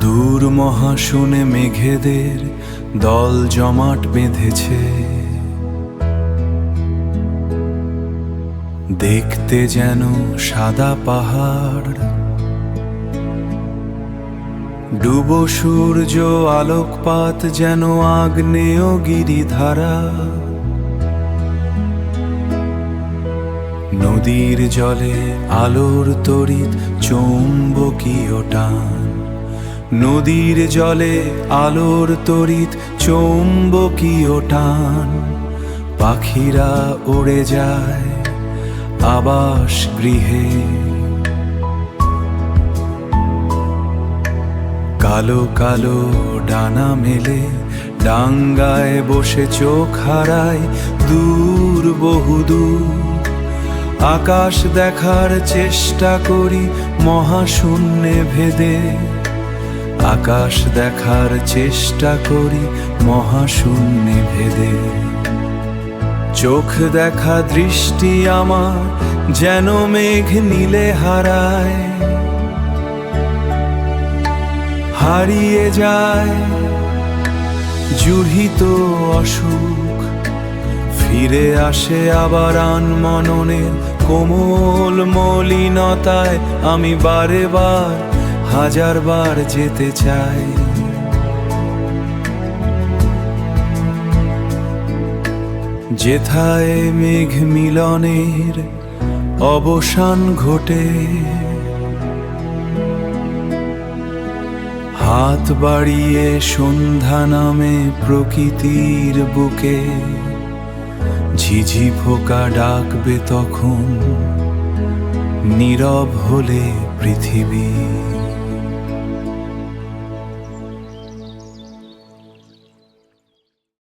দূর মহাশূন্যে মেঘেদের দল জমাট বেঁধেছে, দেখতে যেন সাদা পাহাড়। ডুবো সূর্য আলোকপাত যেন আগ্নেয় গিরিধারা। নদীর জলে আলোর তড়িৎ চৌম্বকীয় টান, নদীর জলে আলোর তড়িৎ চৌম্বকীয় টান। পাখিরা উড়ে যায় আবাস গৃহে, কালো কালো ডানা মেলে ডাঙ্গায় বসে চোখ হারায় দূর বহুদূর। আকাশ দেখার চেষ্টা করি মহাশূন্যে ভেদে, আকাশ দেখার চেষ্টা করি মহাশূন্যে ভেদে। চোখ দেখা দৃষ্টি আমার যেন মেঘ নীলে হারায়, হারিয়ে যায় জুড়িত অসুখ। ফিরে আসে আবার আনমননের কোমল মলিনতায়। আমি বারে বার হাজারবার যেতে চাই, যেথায় মেঘ মিলনের অবসান ঘটে। হাত বাড়িয়ে সন্ধ্যা নামে প্রকৃতির বুকে, ঝিঝি পোকা ডাকবে তখন নীরব হলে পৃথিবী।